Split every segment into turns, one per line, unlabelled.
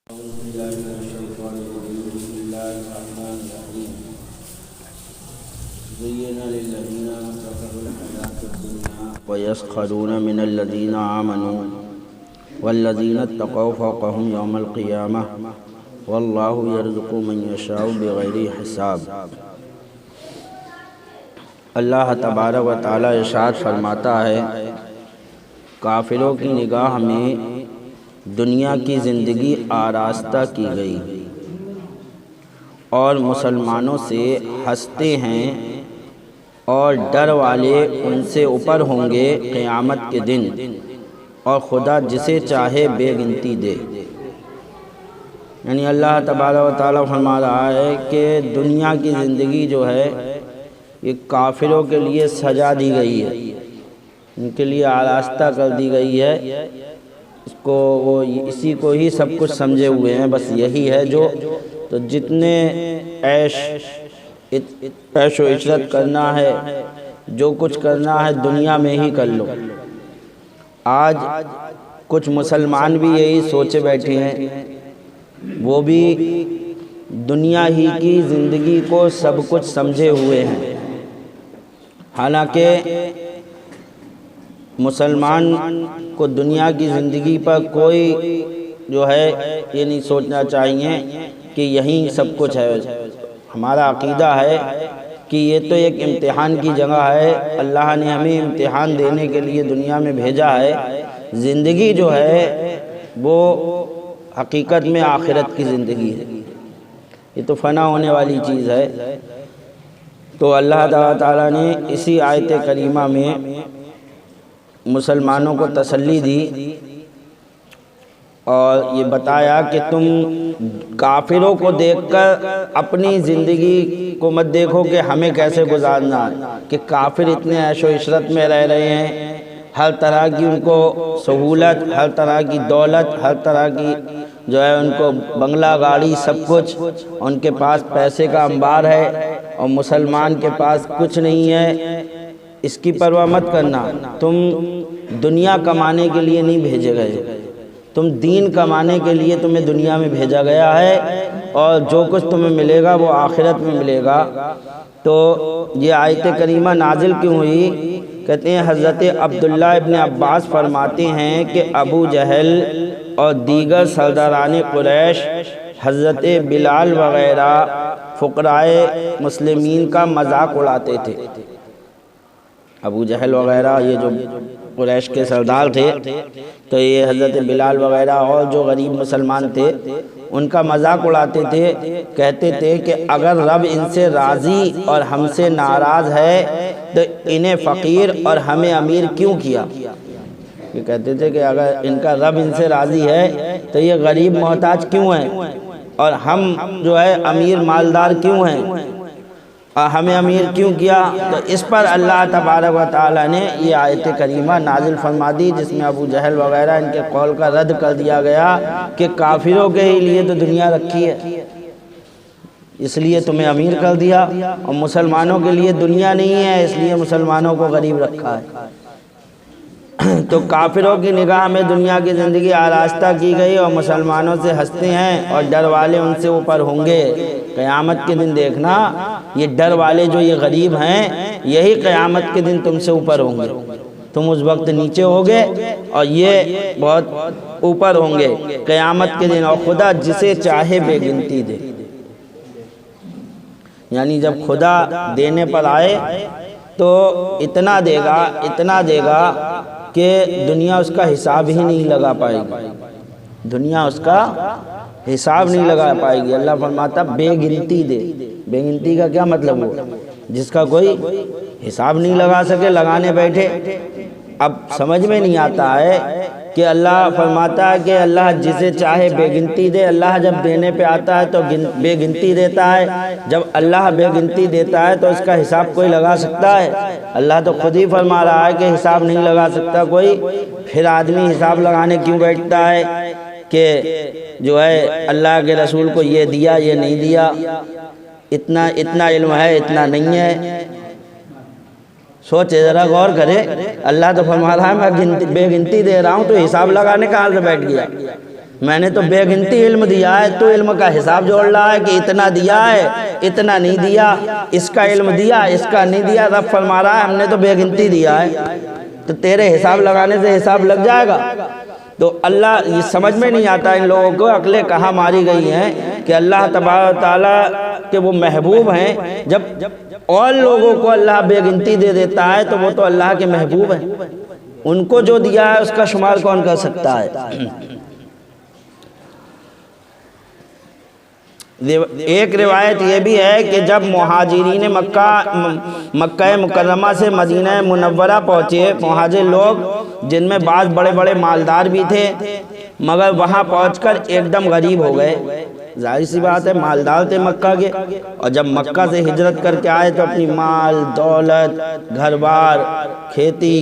أعوذ بالله من الشيطان الرجيم. بسم الله الرحمن الرحيم. زين للذين كفروا الحياة الدنيا ويسخرون من الذين آمنوا والذين اتقوا فوقهم يوم القيامة والله يرزق من يشاء بغير حساب. اللہ تبارک و تعالی ارشاد فرماتا ہے، کافروں کی نگاہ میں دنیا کی زندگی آراستہ کی گئی اور مسلمانوں سے ہنستے ہیں اور ڈر والے ان سے اوپر ہوں گے قیامت کے دن، اور خدا جسے چاہے بے گنتی دے. یعنی اللہ تبارک و تعالیٰ فرما رہا ہے کہ دنیا کی زندگی جو ہے یہ کافروں کے لیے سجا دی گئی ہے، ان کے لیے آراستہ کر دی گئی ہے. وہ اسی کو ہی سب کچھ سمجھے ہوئے ہیں، بس یہی ہے جو. تو جتنے عیش و عشرت کرنا ہے، جو کچھ کرنا ہے دنیا میں ہی کر لو. آج کچھ مسلمان بھی یہی سوچے بیٹھے ہیں، وہ بھی دنیا ہی کی زندگی کو سب کچھ سمجھے ہوئے ہیں. حالانکہ مسلمان کو دنیا کی زندگی پر کوئی جو ہے یہ نہیں سوچنا چاہیے کہ یہیں سب کچھ ہے. ہمارا عقیدہ ہے کہ یہ تو ایک امتحان کی جگہ ہے، اللہ نے ہمیں امتحان دینے کے لیے دنیا میں بھیجا ہے. زندگی جو ہے وہ حقیقت میں آخرت کی زندگی ہے، یہ تو فنا ہونے والی چیز ہے. تو اللہ تعالیٰ نے اسی آیت کریمہ میں مسلمانوں کو تسلی دی اور یہ بتایا کہ تم کافروں کو دیکھ کر اپنی زندگی کو مت دیکھو کہ ہمیں کیسے گزارنا ہے، کہ کافر اتنے عیش و عشرت میں رہ رہے ہیں، ہر طرح کی ان کو سہولت، ہر طرح کی دولت، ہر طرح کی جو ہے ان کو بنگلہ گاڑی سب کچھ، ان کے پاس پیسے کا انبار ہے اور مسلمان کے پاس کچھ نہیں ہے. اس کی پرواہ مت کرنا. تم دنیا کمانے کے لیے نہیں بھیجے گئے، تم دین کمانے کے لیے تمہیں دنیا میں بھیجا گیا ہے، اور جو کچھ تمہیں ملے گا وہ آخرت میں ملے گا. تو یہ آیت کریمہ نازل کیوں ہوئی؟ کہتے ہیں حضرت عبداللہ ابن عباس فرماتے ہیں کہ ابو جہل اور دیگر سرداران قریش حضرت بلال وغیرہ فقرائے مسلمین کا مذاق اڑاتے تھے. ابو جہل وغیرہ یہ جو قریش کے سردار تھے، تو یہ حضرت بلال وغیرہ اور جو غریب مسلمان تھے ان کا مذاق اڑاتے تھے. کہتے تھے کہ اگر رب ان سے راضی اور ہم سے ناراض ہے تو انہیں فقیر اور ہمیں امیر کیوں کیا. یہ کہتے تھے کہ اگر ان کا رب ان سے راضی ہے تو یہ غریب محتاج کیوں ہیں اور ہم جو ہے امیر مالدار کیوں ہیں، ہمیں امیر کیوں کیا. تو اس پر اللہ تبارک و تعالیٰ نے یہ آیت کریمہ نازل فرما دی، جس میں ابو جہل وغیرہ ان کے قول کا رد کر دیا گیا کہ کافروں کے ہی لیے تو دنیا رکھی ہے، اس لیے تمہیں امیر کر دیا، اور مسلمانوں کے لیے دنیا نہیں ہے اس لیے مسلمانوں کو غریب رکھا ہے. تو کافروں کی نگاہ میں دنیا کی زندگی آراستہ کی گئی اور مسلمانوں سے ہنستے ہیں اور ڈر والے ان سے اوپر ہوں گے. قیامت کے دن دیکھنا، یہ ڈر والے جو یہ غریب ہیں یہی قیامت کے دن تم سے اوپر ہوں گے. تم اس وقت نیچے ہوگے اور یہ بہت اوپر ہوں گے قیامت کے دن، اور خدا جسے چاہے بے گنتی دے. یعنی جب خدا دینے پر آئے تو اتنا دے گا، اتنا دے گا کہ دنیا اس کا حساب ہی نہیں لگا پائے گی. دنیا اس کا حساب نہیں لگا پائے گی. اللہ فرماتا بے گنتی دے. بے گنتی کا کیا مطلب ہو؟ جس کا کوئی حساب نہیں لگا سکے، لگانے بیٹھے. اب سمجھ میں نہیں آتا ہے کہ اللہ فرماتا ہے کہ اللہ جسے چاہے بے گنتی دے. اللہ جب دینے پہ آتا ہے تو بے گنتی دیتا ہے. جب اللہ بے گنتی دیتا ہے تو اس کا حساب کوئی لگا سکتا ہے؟ اللہ تو خود ہی فرما رہا ہے کہ حساب نہیں لگا سکتا کوئی. پھر آدمی حساب لگانے کیوں بیٹھتا ہے کہ جو ہے اللہ کے رسول کو یہ دیا یہ نہیں دیا، اتنا علم ہے اتنا نہیں ہے. سوچے ذرا غور کرے. اللہ تو فرما رہا ہے میں بے گنتی دے رہا ہوں، تو حساب لگانے کہاں سے بیٹھ گیا؟ میں نے تو بے گنتی علم دیا ہے، تو علم کا حساب جوڑ رہا ہے کہ اتنا دیا ہے، اتنا نہیں دیا، اس کا علم دیا، اس کا نہیں دیا۔ رب فرما رہا ہے ہم نے تو بے گنتی دیا ہے، تو تیرے حساب لگانے سے حساب لگ جائے گا۔ تو اللہ یہ سمجھ میں نہیں آتا ان لوگوں کو، عقلیں کہاں ماری گئی ہیں کہ اللہ تبارک و تعالیٰ کے وہ محبوب ہیں، جب اور لوگوں کو اللہ بے گنتی دے دیتا ہے تو وہ تو اللہ کے محبوب ہیں، ان کو جو دیا ہے اس کا شمار کون کر سکتا ہے۔ ایک روایت یہ بھی ہے کہ جب مہاجرین مکہ مکرمہ سے مدینہ منورہ پہنچے، مہاجر لوگ جن میں بعض بڑے بڑے مالدار بھی تھے، مگر وہاں پہنچ کر ایک دم غریب ہو گئے۔ ظاہر سی بات ہے، مالدار تھے مکہ کے، اور جب مکہ سے ہجرت کر کے آئے تو اپنی مال دولت، گھر بار، کھیتی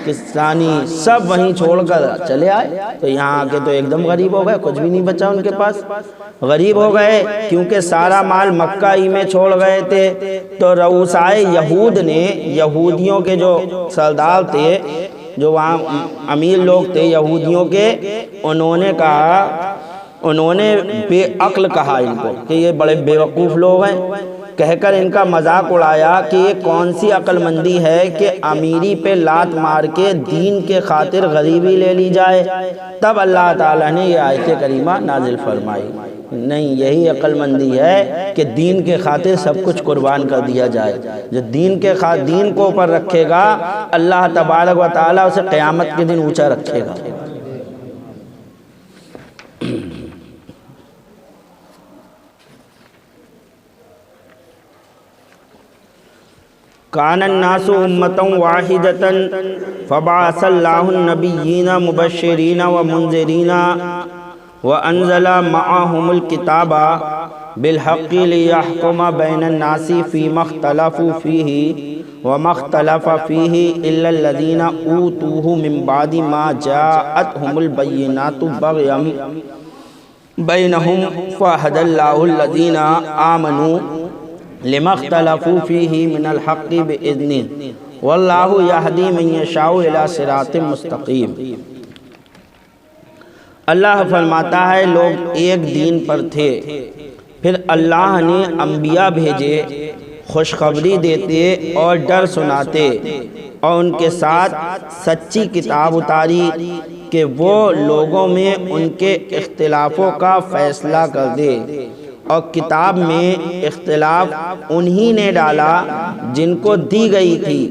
کسانی سب وہیں چھوڑ کر چلے آئے، تو یہاں آ کے تو ایک دم غریب ہو گئے، کچھ بھی نہیں بچا ان کے پاس، غریب ہو گئے کیونکہ سارا مال مکہ ہی میں چھوڑ گئے تھے۔ تو رؤسائے یہود نے، یہودیوں کے جو سردار تھے، جو وہاں امیر لوگ تھے یہودیوں کے، انہوں نے بے عقل کہا ان کو کہ یہ بڑے بے وقوف لوگ ہیں، کہہ کر ان کا مذاق اڑایا کہ یہ کون سی عقل مندی ہے کہ امیری پہ لات مار کے دین کے خاطر غریبی لے لی جائے۔ تب اللہ تعالیٰ نے یہ آیت کریمہ نازل فرمائی، نہیں یہی عقل مندی ہے کہ دین کے خاطر سب کچھ قربان کر دیا جائے۔ جو دین کو اوپر رکھے گا اللہ تبارک و تعالیٰ اسے قیامت کے دن اونچا رکھے گا۔ کان الناس امۃ واحدۃ فبعث اللہ النبیین مبشرین ومنذرین وانزل معهم الکتاب بالحق لیحکم بین الناس فیما اختلفوا فیہ وما اختلف فیہ الا الذین اوتوہ من بعد ما جاءتهم البینات بغیا بینہم فہدی اللہ الذین آمنوا لما اختلفوا فیہ من الحق بإذنہ واللہ یہدی من یشاء الی صراط مستقیم۔ اللہ فرماتا ہے لوگ ایک دین پر تھے، پھر اللہ نے انبیاء بھیجے، خوشخبری دیتے اور ڈر سناتے، اور ان کے ساتھ سچی کتاب اتاری کہ وہ لوگوں میں ان کے اختلافوں کا فیصلہ کر دے، اور کتاب میں اختلاف انہی نے ڈالا جن کو دی گئی تھی،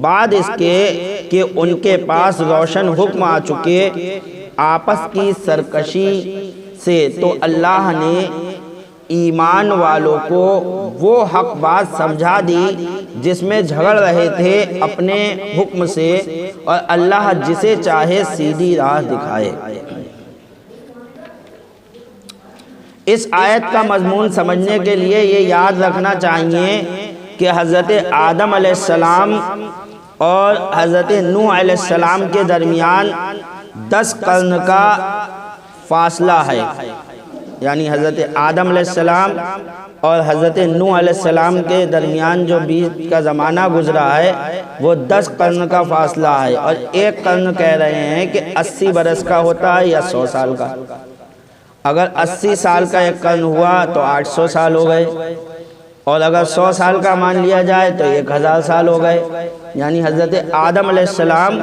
بعد اس کے کہ ان کے پاس روشن حکم آ چکے آپس کی سرکشی سے۔ تو اللہ نے ایمان والوں کو وہ حق بات سمجھا دی جس میں جھگڑ رہے تھے اپنے حکم سے، اور اللہ جسے چاہے سیدھی راہ دکھائے۔ اس آیت کا مضمون سمجھنے کے لیے یہ یاد رکھنا چاہیے کہ حضرت آدم علیہ السلام اور حضرت نوح علیہ السلام کے درمیان 10 قرن کا فاصلہ ہے، یعنی حضرت آدم علیہ السلام اور حضرت نوح علیہ السلام کے درمیان جو بیچ کا زمانہ گزرا ہے وہ 10 قرن کا فاصلہ ہے، اور ایک قرن کہہ رہے ہیں کہ 80 برس کا ہوتا ہے یا 100 سال کا۔ اگر 80 سال کا ایک قرن ہوا تو 800 سال ہو گئے، اور اگر 100 سال کا مان لیا جائے تو 1000 سال ہو گئے، یعنی حضرت آدم علیہ السلام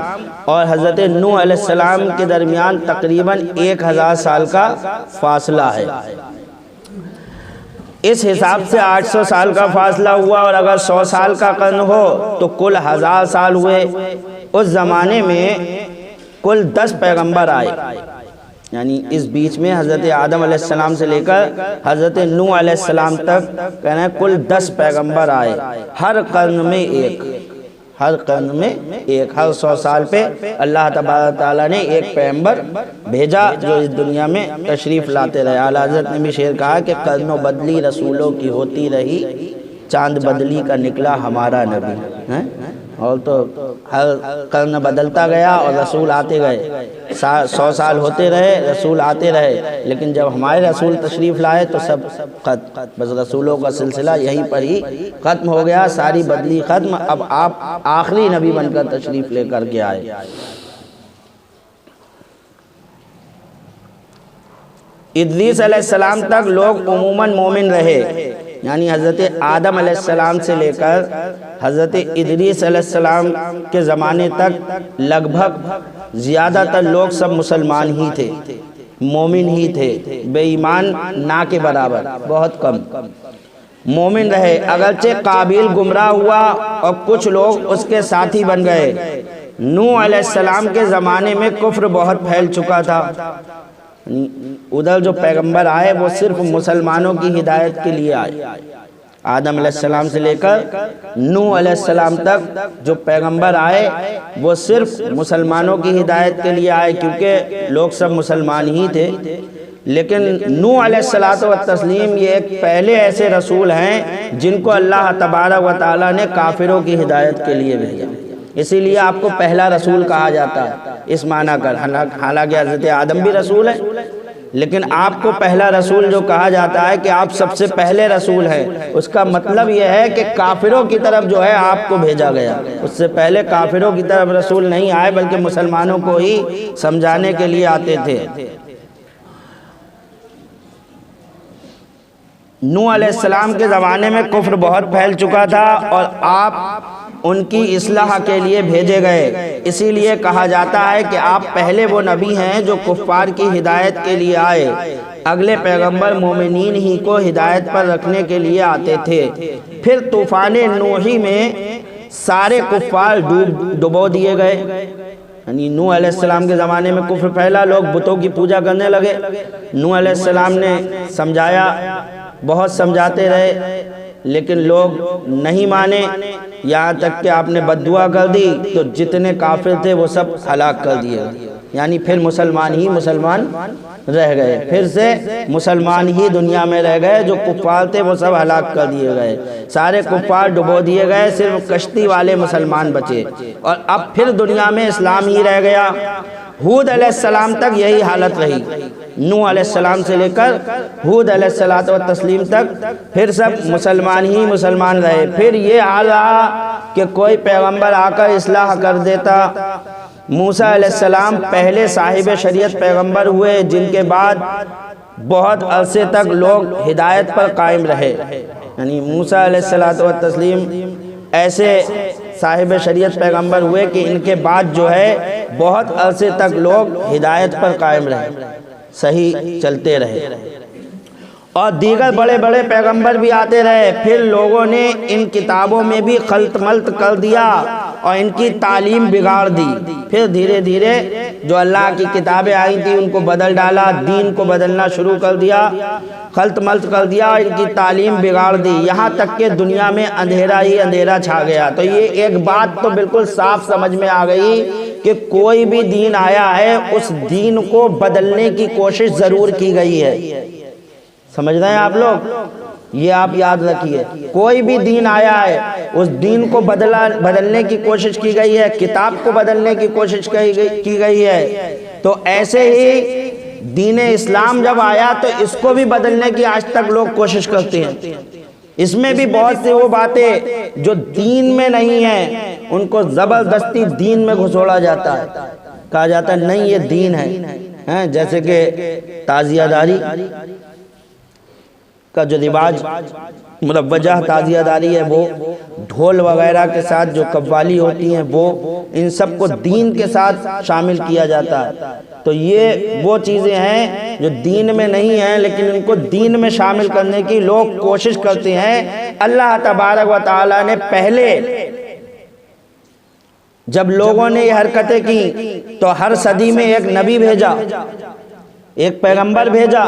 اور حضرت نوح علیہ السلام کے درمیان تقریباً 1000 سال کا فاصلہ ہے۔ اس حساب سے 800 سال کا فاصلہ ہوا، اور اگر 100 سال کا قرن ہو تو کل 1000 سال ہوئے۔ اس زمانے میں کل 10 پیغمبر آئے، یعنی اس بیچ میں حضرت آدم علیہ السلام سے لے کر حضرت نوح علیہ السلام تک کہنا ہے کل 10 پیغمبر آئے، ہر قرن میں ایک، ہر قرن میں ایک، ہر 100 سال پہ اللہ تبارک تعالیٰ نے ایک پیغمبر بھیجا جو اس دنیا میں تشریف لاتے رہے۔ اعلیٰ حضرت نے بھی شعر کہا کہ قرنوں بدلی رسولوں کی ہوتی رہی، چاند بدلی کا نکلا ہمارا نبی۔ اور تو ہر قرن بدلتا گیا اور رسول آتے گئے، 100 سال ہوتے رہے، رسول آتے رہے، لیکن جب ہمارے رسول تشریف لائے تو سب ختم، بس رسولوں کا سلسلہ یہیں پر ہی ختم ہو گیا، ساری بدلی ختم، اب آپ آخری نبی بن کر تشریف لے کر کے آئے۔ ادریس علیہ السلام تک لوگ عموماً مومن رہے، یعنی حضرت آدم علیہ السلام سے لے کر حضرت ادریس علیہ السلام کے زمانے تک لگ بھگ زیادہ تر لوگ سب مسلمان ہی تھے، مومن ہی تھے، بے ایمان نہ کے برابر، بہت کم مومن رہے۔ اگرچہ قابیل گمراہ ہوا اور کچھ لوگ اس کے ساتھی بن گئے۔ نوح علیہ السلام کے زمانے میں کفر بہت پھیل چکا تھا، ادھر جو پیغمبر آئے وہ صرف مسلمانوں کی ہدایت کے لیے آئے۔ آدم علیہ السلام سے لے کر نوح علیہ السلام تک جو پیغمبر آئے وہ صرف مسلمانوں کی ہدایت کے لیے آئے، کیونکہ لوگ سب مسلمان ہی تھے۔ لیکن نوح علیہ الصلوۃ والتسلیم یہ ایک پہلے ایسے رسول ہیں جن کو اللہ تبارک و تعالیٰ نے کافروں کی ہدایت کے لیے بھیجا، اسی لیے آپ کو پہلا رسول کہا جاتا ہے اس معنی کر، حالانکہ حضرت آدم بھی رسول ہے، لیکن آپ کو پہلا رسول جو کہا جاتا ہے کہ آپ سب سے پہلے رسول ہیں، اس کا مطلب یہ ہے کہ کافروں کی طرف جو ہے آپ کو بھیجا گیا۔ اس سے پہلے کافروں کی طرف رسول نہیں آئے بلکہ مسلمانوں کو ہی سمجھانے کے لیے آتے تھے۔ نوح علیہ السلام کے زمانے میں کفر بہت پھیل چکا تھا اور آپ ان کی اصلاح کے لیے بھیجے گئے، اسی لیے کہا جاتا ہے کہ آپ پہلے وہ نبی ہیں جو کفار کی ہدایت کے لیے آئے، اگلے پیغمبر مومنین ہی کو ہدایت پر رکھنے کے لیے آتے تھے۔ پھر طوفان نوحی میں سارے کفار ڈبو دیے گئے، یعنی نوح علیہ السلام کے زمانے میں کفر پھیلا، لوگ بتوں کی پوجا کرنے لگے۔ نوح علیہ السلام نے سمجھایا، بہت سمجھاتے رہے لیکن لوگ نہیں مانے، یہاں تک کہ آپ نے بد دعا کر دی تو جتنے کافر تھے وہ سب ہلاک کر دیے، یعنی پھر مسلمان ہی مسلمان رہ گئے، پھر سے مسلمان ہی دنیا میں رہ گئے، جو کفار تھے وہ سب ہلاک کر دیے گئے، سارے کفار ڈبو دیے گئے، صرف کشتی والے مسلمان بچے، اور اب پھر دنیا میں اسلام ہی رہ گیا۔ ہود علیہ السلام تک یہی حالت رہی، نوح علیہ السلام سے لے کر ہود علیہ الصلوۃ والتسلیم تک پھر سب مسلمان ہی مسلمان رہے۔ پھر یہ حال رہا کہ کوئی پیغمبر آ کر اصلاح کر دیتا۔ موسیٰ علیہ السلام پہلے صاحب شریعت پیغمبر ہوئے، جن کے بعد بہت عرصے تک لوگ ہدایت پر قائم رہے، یعنی موسیٰ علیہ الصلوۃ والتسلیم ایسے صاحب شریعت پیغمبر ہوئے کہ ان کے بعد جو ہے بہت عرصے تک لوگ ہدایت پر قائم رہے، صحیح چلتے رہے، اور دیگر بڑے بڑے پیغمبر بھی آتے رہے۔ پھر لوگوں نے ان کتابوں میں بھی خلط ملط کر دیا اور ان کی تعلیم بگاڑ دی۔ پھر دھیرے دھیرے جو اللہ کی کتابیں آئی تھیں ان کو بدل ڈالا، دین کو بدلنا شروع کر دیا، خلط ملط کر دیا اور ان کی تعلیم بگاڑ دی، یہاں تک کہ دنیا میں اندھیرا ہی اندھیرا چھا گیا۔ تو یہ ایک بات تو بالکل صاف سمجھ میں آ گئی کہ کوئی بھی دین آیا ہے اس دین کو بدلنے کی کوشش ضرور کی گئی ہے۔ سمجھ رہے ہیں آپ لوگ؟ یہ آپ یاد رکھیے، کوئی بھی دین آیا ہے اس دین کو بدلنے کی کوشش کی گئی ہے، کتاب کو بدلنے کی کوشش کی گئی ہے۔ تو ایسے ہی دین اسلام جب آیا تو اس کو بھی بدلنے کی آج تک لوگ کوشش کرتے ہیں۔ اس میں بھی بہت سے وہ باتیں جو دین میں نہیں ہیں ان کو زبردستی دین میں گھسوڑا جاتا ہے، کہا جاتا ہے نہیں یہ دین ہے، جیسے کہ تعزیہ داری کا جو رواج مروجہ تعزیہ داری ہے، وہ ڈھول وغیرہ کے ساتھ جو قوالی ہوتی ہیں وہ ان سب کو دین کے ساتھ شامل کیا جاتا ہے۔ تو یہ وہ چیزیں ہیں جو دین میں نہیں ہیں لیکن ان کو دین میں شامل کرنے کی لوگ کوشش کرتے ہیں۔ اللہ تبارک و تعالیٰ نے پہلے جب لوگوں نے یہ حرکتیں کی تو ہر صدی میں ایک نبی بھیجا، ایک پیغمبر بھیجا،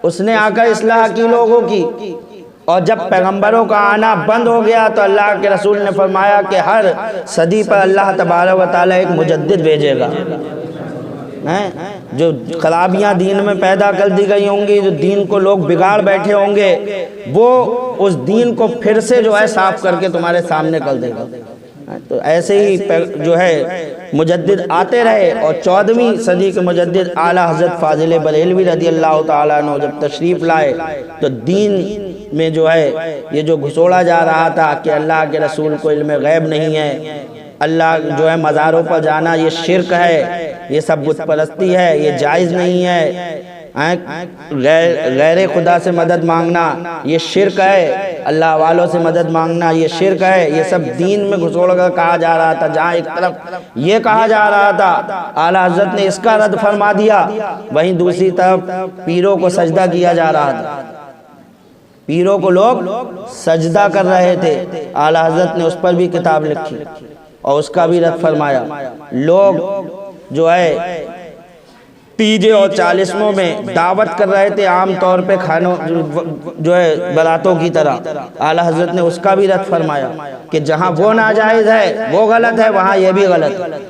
اس نے آ کر اصلاح کی لوگوں کی، اور جب پیغمبروں کا آنا بند ہو گیا تو اللہ کے رسول نے فرمایا کہ ہر صدی پر اللہ تبارک و تعالیٰ ایک مجدد بھیجے گا، جو خرابیاں دین میں پیدا کر دی گئی ہوں گی، جو دین کو لوگ بگاڑ بیٹھے ہوں گے، وہ اس دین کو پھر سے جو ہے صاف کر کے تمہارے سامنے کر دے گا۔ تو ایسے ہی جو ہے مجدد آتے رہے، اور 14ویں صدی کے مجدد اعلیٰ حضرت فاضل بریلوی رضی اللہ تعالیٰ عنہ جب تشریف لائے تو دین میں جو ہے یہ جو گھسوڑا جا رہا تھا کہ اللہ کے رسول کو علم غیب نہیں ہے، اللہ جو ہے مزاروں پر جانا یہ شرک ہے، یہ سب بت پرستی ہے، یہ جائز نہیں ہے، غیر خدا سے مدد مانگنا یہ شرک ہے، اللہ والوں سے مدد مانگنا یہ شرک ہے، یہ سب دین میں گھسوڑ کر کہا جا رہا تھا۔ جہاں ایک طرف یہ کہا جا رہا تھا اعلیٰ حضرت نے اس کا رد فرما دیا، وہیں دوسری طرف پیروں کو سجدہ کیا جا رہا تھا، پیروں کو لوگ سجدہ کر رہے تھے، اعلیٰ حضرت نے اس پر بھی کتاب لکھی اور اس کا بھی رد فرمایا۔ لوگ جو ہے تیجے اور چالیسموں میں دعوت کر رہے تھے عام طور پہ کھانوں جو ہے براتوں کی طرح، اعلیٰ حضرت نے اس کا بھی رد فرمایا کہ جہاں وہ ناجائز ہے وہ غلط ہے، وہاں یہ بھی غلط ہے۔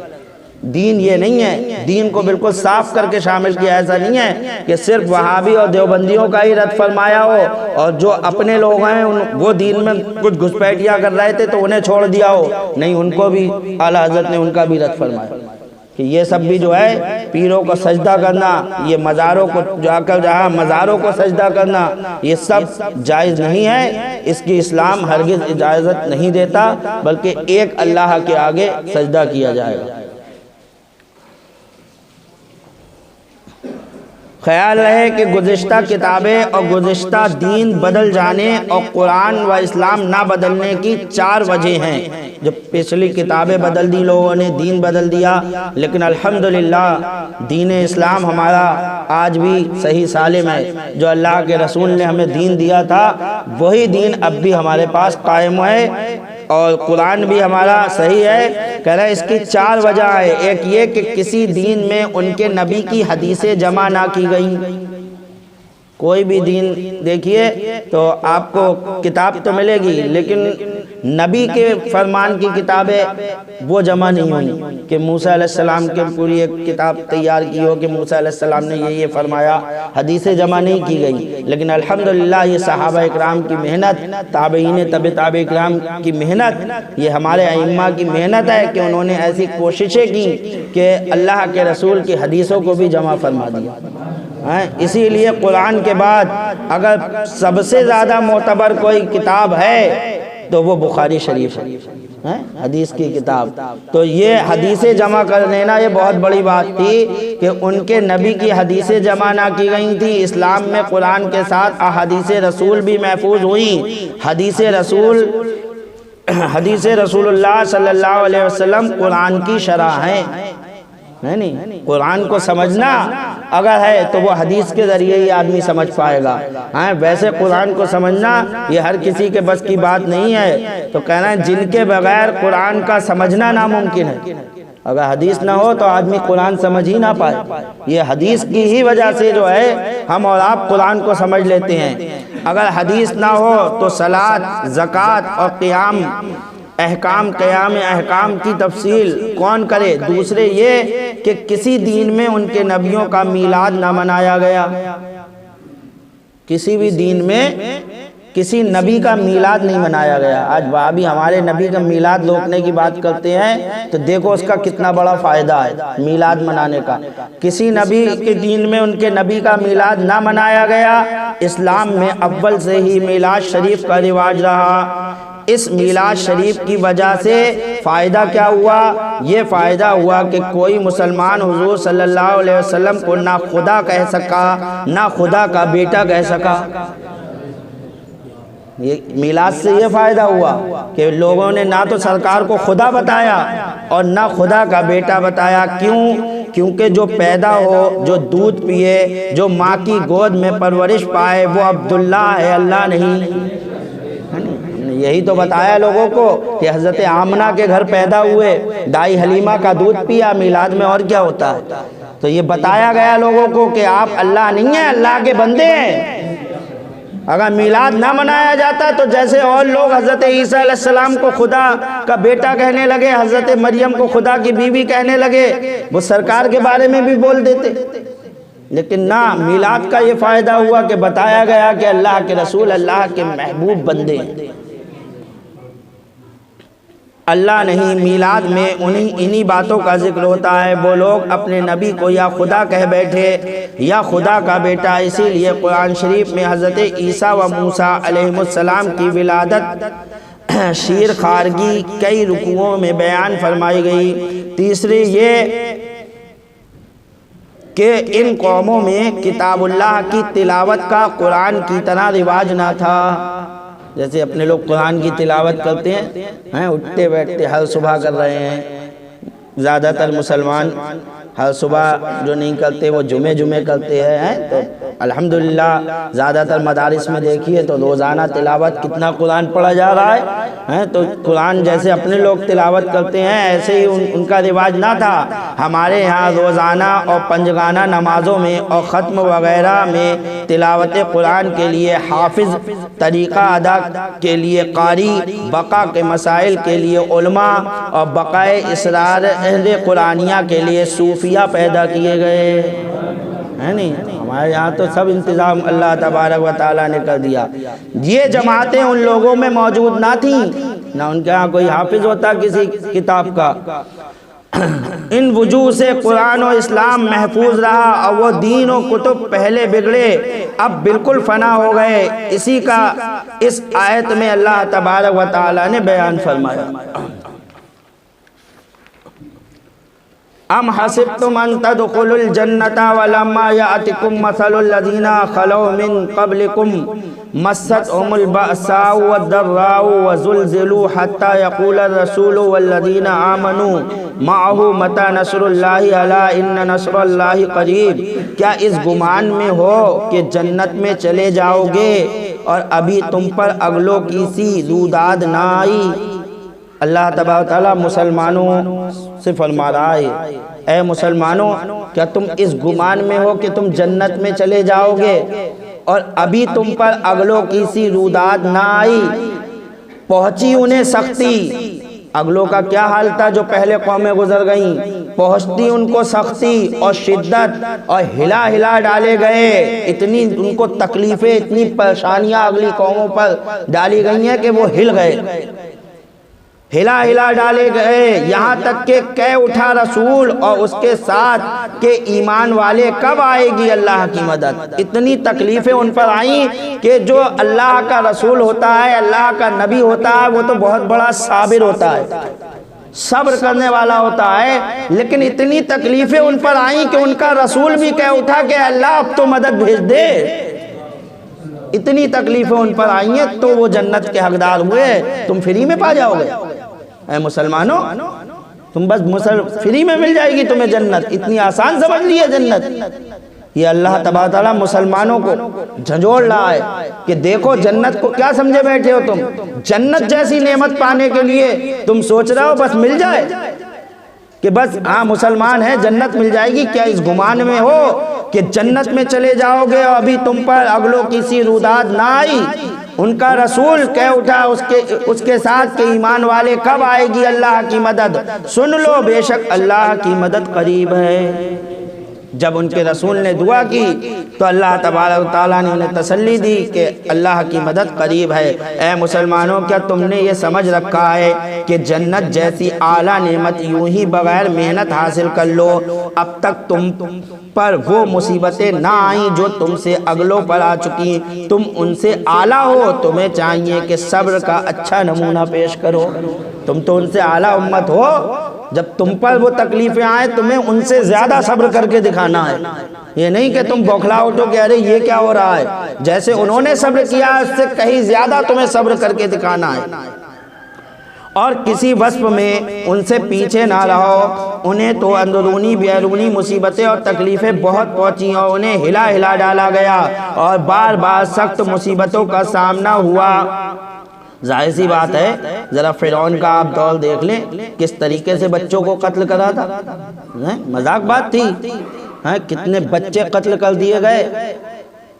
دین یہ نہیں ہے، دین کو بالکل صاف کر کے شامل کیا، ایسا نہیں ہے کہ صرف وہابی اور دیوبندیوں کا ہی رد فرمایا ہو اور جو اپنے لوگ ہیں وہ دین میں کچھ گھسپیٹیاں کر رہے تھے تو انہیں چھوڑ دیا ہو، نہیں، ان کو بھی اعلیٰ حضرت نے ان کا بھی رد فرمایا کہ یہ سب بھی جو ہے پیروں کو سجدہ کرنا، یہ مزاروں کو جا کر جہاں مزاروں کو سجدہ کرنا، یہ سب جائز نہیں ہے، اس کی اسلام ہرگز اجازت نہیں دیتا، بلکہ ایک اللہ کے آگے سجدہ کیا جائے گا۔ خیال رہے کہ گزشتہ کتابیں اور گزشتہ دین بدل جانے اور قرآن و اسلام نہ بدلنے کی 4 وجہ ہیں۔ جو پچھلی کتابیں بدل دی لوگوں نے، دین بدل دیا، لیکن الحمدللہ دین اسلام ہمارا آج بھی صحیح سالم ہے۔ جو اللہ کے رسول نے ہمیں دین دیا تھا وہی دین اب بھی ہمارے پاس قائم ہے، اور قرآن بھی ہمارا صحیح ہے۔ کہہ رہے اس کی 4 وجہ ہے۔ ایک یہ کہ کسی دین میں ان کے نبی کی حدیثیں جمع نہ کی گئیں۔ کوئی بھی دین دیکھیے تو آپ کو کتاب تو ملے گی، لیکن نبی کے فرمان کی کتابیں وہ جمع نہیں ہوئی کہ موسیٰ علیہ السلام کے پوری ایک کتاب تیار کی ہو کہ موسیٰ علیہ السلام نے یہ فرمایا، حدیثیں جمع نہیں کی گئی۔ لیکن الحمدللہ یہ صحابہ اکرام کی محنت، تابعین تبع تابع اکرام کی محنت، یہ ہمارے ائمہ کی محنت ہے کہ انہوں نے ایسی کوششیں کی کہ اللہ کے رسول کی حدیثوں کو بھی جمع فرما دیا۔ اسی لیے قرآن کے بعد اگر سب سے زیادہ معتبر کوئی کتاب ہے تو وہ بخاری شریف ہے، حدیث کی کتاب۔ تو یہ حدیثیں جمع کر لینا یہ بہت بڑی بات تھی کہ ان کے نبی کی حدیثیں جمع نہ کی گئی تھی۔ اسلام میں قرآن کے ساتھ احادیث رسول بھی محفوظ ہوئیں۔ حدیث رسول اللہ صلی اللہ علیہ وسلم قرآن کی شرح ہیں، نہیں، قرآن کو سمجھنا اگر ہے تو وہ حدیث کے ذریعے ہی آدمی سمجھ پائے گا۔ ویسے قرآن کو سمجھنا یہ ہر کسی کے بس کی بات نہیں ہے۔ تو کہنا ہے جن کے بغیر قرآن کا سمجھنا ناممکن ہے۔ اگر حدیث نہ ہو تو آدمی قرآن سمجھ ہی نہ پائے۔ یہ حدیث کی ہی وجہ سے جو ہے ہم اور آپ قرآن کو سمجھ لیتے ہیں۔ اگر حدیث نہ ہو تو صلاۃ، زکوٰۃ اور قیام احکام کی تفصیل کون کرے؟ دوسرے یہ کہ کسی دین میں ان کے نبیوں کا میلاد نہ منایا گیا۔ کسی بھی دین میں کسی نبی کا میلاد نہیں منایا گیا۔ آج وہابی ہمارے نبی کا میلاد روکنے کی بات کرتے ہیں تو دیکھو اس کا کتنا بڑا فائدہ ہے میلاد منانے کا۔ کسی نبی کے دین میں ان کے نبی کا میلاد نہ منایا گیا۔ اسلام میں اول سے ہی میلاد شریف کا رواج رہا۔ اس میلاد شریف کی وجہ سے فائدہ کیا ہوا؟ یہ فائدہ ہوا کہ کوئی مسلمان حضور صلی اللہ علیہ وسلم کو نہ خدا کہہ سکا، نہ خدا کا بیٹا کہہ سکا۔ یہ میلاد سے یہ فائدہ ہوا کہ لوگوں نے نہ تو سرکار کو خدا بتایا اور نہ خدا کا بیٹا بتایا۔ کیوں؟ کیونکہ جو پیدا ہو، جو دودھ پیے، جو ماں کی گود میں پرورش پائے وہ عبداللہ ہے، اللہ نہیں۔ یہی تو بتایا لوگوں کو کہ حضرت آمنہ کے گھر پیدا ہوئے، دائی حلیمہ کا دودھ پیا، میلاد میں اور کیا ہوتا ہے؟ تو یہ بتایا گیا لوگوں کو کہ آپ اللہ نہیں ہیں، اللہ کے بندے ہیں۔ اگر میلاد نہ منایا جاتا تو جیسے اور لوگ حضرت عیسیٰ علیہ السلام کو خدا کا بیٹا کہنے لگے، حضرت مریم کو خدا کی بیوی کہنے لگے، وہ سرکار کے بارے میں بھی بول دیتے۔ لیکن نہ، میلاد کا یہ فائدہ ہوا کہ بتایا گیا کہ اللہ کے رسول اللہ کے محبوب بندے ہیں۔ اللہ نہیں، میلاد میں انہی باتوں کا ذکر ہوتا ہے۔ وہ لوگ اپنے نبی کو یا خدا کہہ بیٹھے یا خدا کا بیٹا۔ اسی لیے قرآن شریف میں حضرت عیسیٰ و موسیٰ علیہ السلام کی ولادت شیر خارگی کئی رکوعوں میں بیان فرمائی گئی۔ تیسری یہ کہ ان قوموں میں کتاب اللہ کی تلاوت کا قرآن کی طرح رواج نہ تھا۔ جیسے اپنے لوگ قرآن کی تلاوت کرتے ہیں، اٹھتے بیٹھتے ہر صبح کر رہے ہیں۔ زیادہ تر مسلمان ہر صبح جو نہیں کرتے وہ جمعے کرتے ہیں۔ تو الحمدللہ زیادہ تر مدارس میں دیکھیے تو روزانہ تلاوت کتنا قرآن پڑھا جا رہا ہے۔ تو قرآن جیسے اپنے لوگ تلاوت کرتے ہیں ایسے ہی ان کا رواج نہ تھا۔ ہمارے یہاں روزانہ اور پنجگانہ نمازوں میں اور ختم وغیرہ میں تلاوت قرآن کے لیے حافظ، طریقہ ادا کے لیے قاری، بقا کے مسائل کے لیے علماء اور بقائے اسرار قرآنیہ کے لیے صوفیہ پیدا کیے گئے ہیں۔ نہیں، ہمارے یہاں تو سب انتظام اللہ تبارک و تعالیٰ نے کر دیا۔ یہ جماعتیں ان لوگوں میں موجود نہ تھیں، نہ ان کے ہاں کوئی حافظ ہوتا کسی کتاب کا۔ ان وجوہ سے قرآن و اسلام محفوظ رہا، اور وہ دین و کتب پہلے بگڑے اب بالکل فنا ہو گئے۔ اسی کا اس آیت میں اللہ تبارک و تعالیٰ نے بیان فرمایا۔ ام حسبتم ان تدخلوا الجنة ولما يأتكم مثل الذين خلوا من قبلكم مستهم البأساء والضراء وزلزلوا حتى يقول الرسول والذين آمنوا معه متى نصر الله الا ان نصر الله قریب۔ کیا اس گمان میں ہو کہ جنت میں چلے جاؤ گے اور ابھی تم پر اگلوں کی سی روداد نہ آئی؟ اللہ تبارک و تعالیٰ مسلمانوں سے فرما رہا ہے، اے مسلمانوں کیا تم اس گمان میں ہو کہ تم جنت میں چلے جاؤ گے اور ابھی تم پر اگلوں کی سی روداد نہ آئی؟ پہنچی انہیں سختی۔ اگلوں کا کیا حال تھا جو پہلے قومیں گزر گئیں؟ پہنچتی ان کو سختی اور شدت، اور ہلا ہلا ڈالے گئے۔ اتنی ان کو تکلیفیں، اتنی پریشانیاں اگلی قوموں پر ڈالی گئی ہیں کہ وہ ہل گئے، ہلا ہلا ڈالے گئے، یہاں تک کہ کہہ اٹھا رسول اور اس کے ساتھ کہ ایمان والے کب آئے گی اللہ کی مدد۔ اتنی تکلیفیں ان پر آئیں کہ جو اللہ کا رسول ہوتا ہے، اللہ کا نبی ہوتا ہے، وہ تو بہت بڑا صابر ہوتا ہے، صبر کرنے والا ہوتا ہے، لیکن اتنی تکلیفیں ان پر آئیں کہ ان کا رسول بھی کہہ اٹھا کہ اللہ اب تو مدد بھیج دے۔ اتنی تکلیفیں ان پر آئی ہیں تو وہ جنت کے حقدار ہوئے۔ تم فری میں پا جاؤ گے اے مسلمانوں، تم بس فری میں مل جائے گی تمہیں جنت، اتنی آسان سمجھ لیے جنت؟ یہ اللہ تبارک تعالیٰ مسلمانوں کو جھنجھوڑ رہا ہے کہ دیکھو جنت کو کیا سمجھے بیٹھے ہو تم؟ جنت جیسی نعمت پانے کے لیے تم سوچ رہے ہو بس مل جائے، کہ بس ہاں مسلمان ہے جنت مل جائے گی؟ کیا اس گمان میں ہو کہ جنت میں چلے جاؤ گے اور ابھی تم پر اگلوں کی سی روداد نہ آئی؟ ان کا رسول کہہ اٹھا اس کے ساتھ کہ ایمان والے کب آئے گی اللہ کی مدد؟ سن لو بے شک اللہ کی مدد قریب ہے۔ جب ان کے رسول نے دعا کی تو اللہ تبارک و تعالیٰ نے انہیں تسلی دی کہ اللہ کی مدد قریب ہے۔ اے مسلمانوں کیا تم نے یہ سمجھ رکھا ہے کہ جنت جیسی اعلیٰ نعمت یوں ہی بغیر محنت حاصل کر لو؟ اب تک تم پر وہ مصیبتیں نہ آئیں جو تم سے اگلوں پر آ چکی، تم ان سے اعلیٰ ہو، تمہیں چاہیے کہ صبر کا اچھا نمونہ پیش کرو۔ تم تو ان سے اعلیٰ امت ہو، جب تم پر وہ تکلیفیں آئیں تمہیں ان سے زیادہ صبر کر کے دکھانا ہے۔ یہ نہیں کہ تم بوکھلا اٹھو کہ ارے یہ کیا ہو رہا ہے، جیسے انہوں نے صبر کیا اس سے کہیں زیادہ تمہیں صبر کر کے دکھانا ہے۔ اور کسی وصف میں ان سے پیچھے نہ رہو، انہیں تو اندرونی بیرونی مصیبتیں اور تکلیفیں بہت پہنچی اور انہیں ہلا ہلا ڈالا گیا اور بار بار سخت مصیبتوں کا سامنا ہوا۔ ظاہر سی بات ہے، ذرا فرعون کا آپ دور دیکھ لیں کس طریقے سے بچوں کو قتل کرا تھا، مذاق بات تھی، کتنے بچے قتل کر دیے گئے،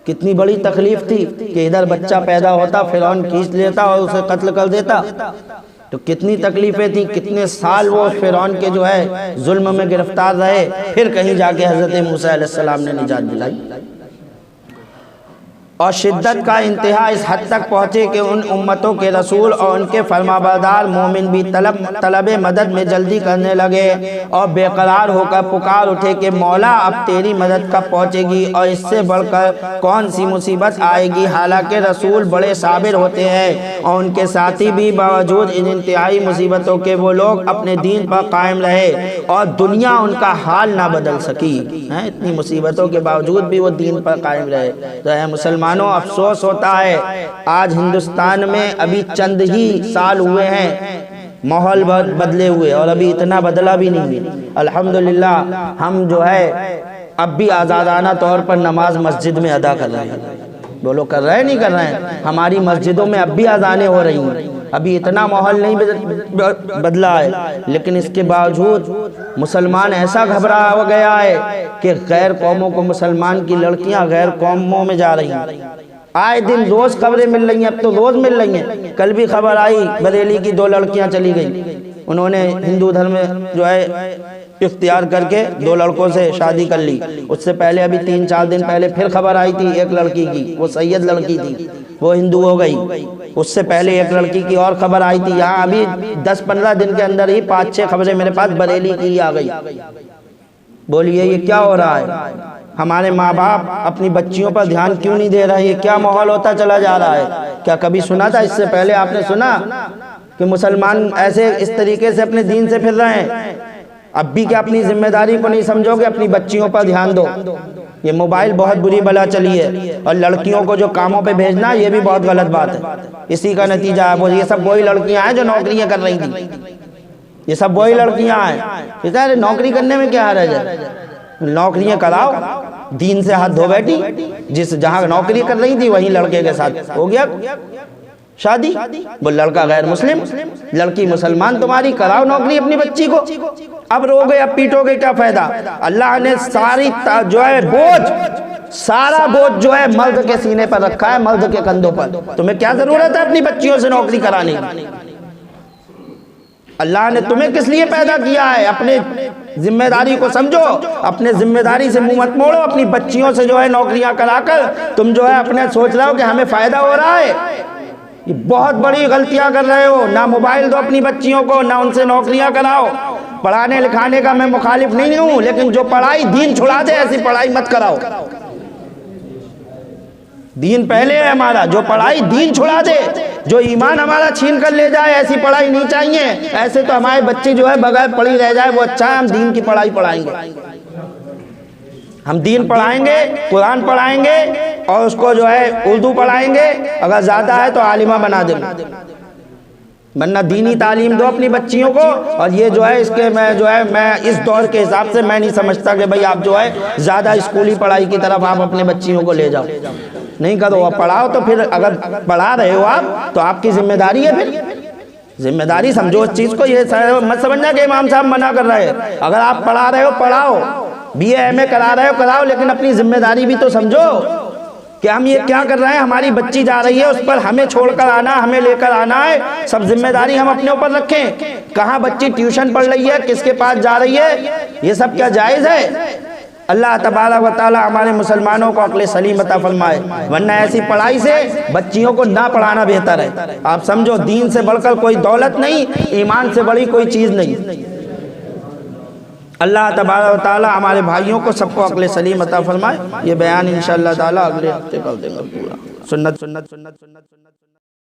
کتنی بڑی تکلیف تھی کہ ادھر بچہ پیدا ہوتا فرعون کھینچ لیتا اور اسے قتل کر دیتا، تو کتنی تکلیفیں تھیں، کتنے سال وہ فرعون کے جو ہے ظلم میں گرفتار رہے، پھر کہیں جا کے حضرت موسیٰ علیہ السلام نے نجات دلائی۔ اور شدت کا انتہا اس حد تک پہنچے کہ ان امتوں کے رسول اور ان کے فرمانبردار مومن بھی طلب مدد میں جلدی کرنے لگے اور بے قرار ہو کر پکار اٹھے کہ مولا اب تیری مدد کب پہنچے گی اور اس سے بڑھ کر کون سی مصیبت آئے گی۔ حالانکہ رسول بڑے صابر ہوتے ہیں اور ان کے ساتھی بھی باوجود ان انتہائی مصیبتوں کے وہ لوگ اپنے دین پر قائم رہے اور دنیا ان کا حال نہ بدل سکی۔ اتنی مصیبتوں کے باوجود بھی وہ دین پر قائم رہے۔ تو اے مسلمانوں، افسوس ہوتا ہے آج ہندوستان میں ابھی چند ہی سال ہوئے ہیں ماحول بہت بدلے ہوئے اور ابھی اتنا بدلا بھی نہیں۔ الحمدللہ ہم جو ہے اب بھی آزادانہ طور پر نماز مسجد میں ادا کر رہے ہیں۔ بولو کر رہے ہیں نہیں کر رہے ہیں؟ ہماری مسجدوں میں اب بھی اذانیں ہو رہی ہیں، ابھی اتنا ماحول نہیں بدلا ہے، لیکن اس کے باوجود مسلمان ایسا گھبرا ہو گیا ہے کہ غیر قوموں کو مسلمان کی لڑکیاں غیر قوموں میں جا رہی ہیں۔ آئے دن روز خبریں مل رہی ہیں، اب تو روز مل رہی ہیں۔ کل بھی خبر آئی بریلی کی 2 لڑکیاں چلی گئیں، انہوں نے ہندو دھرم جو ہے اختیار کر کے 2 لڑکوں سے شادی کر لی۔ اس سے پہلے ابھی 3-4 دن پہلے پھر خبر آئی تھی ایک لڑکی کی، وہ سید لڑکی تھی، وہ ہندو ہو گئی۔ اس سے پہلے ایک لڑکی کی اور خبر آئی تھی۔ یہاں ابھی 10-15 دن کے اندر ہی 5-6 خبریں میرے پاس بریلی کی آ گئی۔ بولیے یہ کیا ہو رہا ہے؟ ہمارے ماں باپ اپنی بچیوں پر دھیان کیوں نہیں دے رہے؟ یہ کیا ماحول ہوتا چلا جا رہا ہے؟ کیا کبھی سنا تھا؟ اس سے پہلے آپ نے سنا کہ مسلمان ایسے اس طریقے سے اپنے دین سے پھر رہے ہیں؟ اب بھی کیا اپنی ذمہ داری کو نہیں سمجھو گے؟ اپنی بچیوں پر دھیان دو۔ یہ موبائل بہت بری بلا چلی ہے اور لڑکیوں کو جو کاموں پہ بھیجنا یہ بھی بہت غلط بات ہے۔ اسی کا نتیجہ ہے یہ سب وہی لڑکیاں ہیں جو نوکریاں کر رہی تھیں، یہ سب وہی لڑکیاں ہیں۔ نوکری کرنے میں کیا حرج ہے؟ نوکریاں کراؤ، دین سے ہاتھ دھو بیٹھی، جہاں نوکری کر رہی تھی وہیں لڑکے کے ساتھ ہو گیا شادی۔ وہ لڑکا غیر مسلم، لڑکی مسلمان، تمہاری کراؤ نوکری اپنی بچی کو۔ اب رو گے، اب پیٹو گے، کیا فائدہ؟ اللہ نے ساری جو ہے سارا بوجھ جو ہے مرد کے سینے پر رکھا ہے، مرد کے کندھوں پر۔ تمہیں کیا ضرورت ہے اپنی بچیوں سے نوکری کرانے کی؟ اللہ نے تمہیں کس لیے پیدا کیا ہے؟ اپنے ذمہ داری کو سمجھو، اپنے ذمہ داری سے منہ مت موڑو۔ اپنی بچیوں سے جو ہے نوکریاں کرا کر تم جو ہے اپنے سوچ رہے ہو کہ ہمیں فائدہ ہو رہا ہے۔ یہ بہت بڑی غلطیاں کر رہے ہو۔ نہ موبائل دو اپنی بچیوں کو، نہ ان سے نوکریاں کراؤ۔ پڑھانے لکھانے کا میں مخالف نہیں ہوں، لیکن جو پڑھائی دین چھڑا دے ایسی پڑھائی مت کراؤ۔ دین پہلے ہے ہمارا، جو پڑھائی دین چھڑا دے، جو ایمان ہمارا چھین کر لے جائے، ایسی پڑھائی نہیں چاہیے۔ ایسے تو ہمارے بچے جو ہے بغیر پڑھی رہ جائے وہ اچھا ہے، ہم دین کی پڑھائی پڑھائیں گے۔ ہم دین پڑھائیں گے، قرآن پڑھائیں گے اور اس کو جو ہے اردو پڑھائیں گے، اگر زیادہ ہے تو عالمہ بنا دیں گے۔ ورنہ دینی تعلیم دو اپنی بچیوں کو۔ اور یہ جو ہے اس کے میں اس دور کے حساب سے میں نہیں سمجھتا کہ بھئی آپ جو ہے زیادہ اسکولی پڑھائی کی طرف آپ اپنے بچیوں کو لے جاؤ، نہیں کرو۔ آپ پڑھاؤ تو پھر اگر پڑھا رہے ہو آپ تو آپ کی ذمہ داری ہے، پھر ذمہ داری سمجھو اس چیز کو۔ یہ مت سمجھنا کہ امام صاحب منع کر رہے ہیں۔ اگر آپ پڑھا رہے ہو پڑھاؤ، بی اے ایم اے کرا رہے ہو کراؤ، لیکن اپنی ذمہ داری بھی تو سمجھو کہ ہم یہ کیا کر رہے ہیں۔ ہماری بچی جا رہی ہے، اس پر ہمیں چھوڑ کر آنا، ہمیں لے کر آنا ہے، سب ذمہ داری ہم اپنے اوپر رکھیں۔ کہاں بچی ٹیوشن پڑھ رہی ہے، کس کے پاس جا رہی ہے، یہ سب کیا جائز ہے؟ اللہ تبارک و تعالی ہمارے مسلمانوں کو عقل سلیم عطا فرمائے، ورنہ ایسی پڑھائی سے بچیوں کو نہ پڑھانا بہتر ہے۔ آپ سمجھو دین سے بڑھ کر کوئی دولت نہیں، ایمان سے بڑی کوئی چیز نہیں۔ اللہ تبارک و تعالی ہمارے بھائیوں کو سب کو عقل سلیم عطا فرمائے۔ یہ بیان انشاءاللہ تعالی اگلے ہفتے کر دیں گے پورا۔ سنت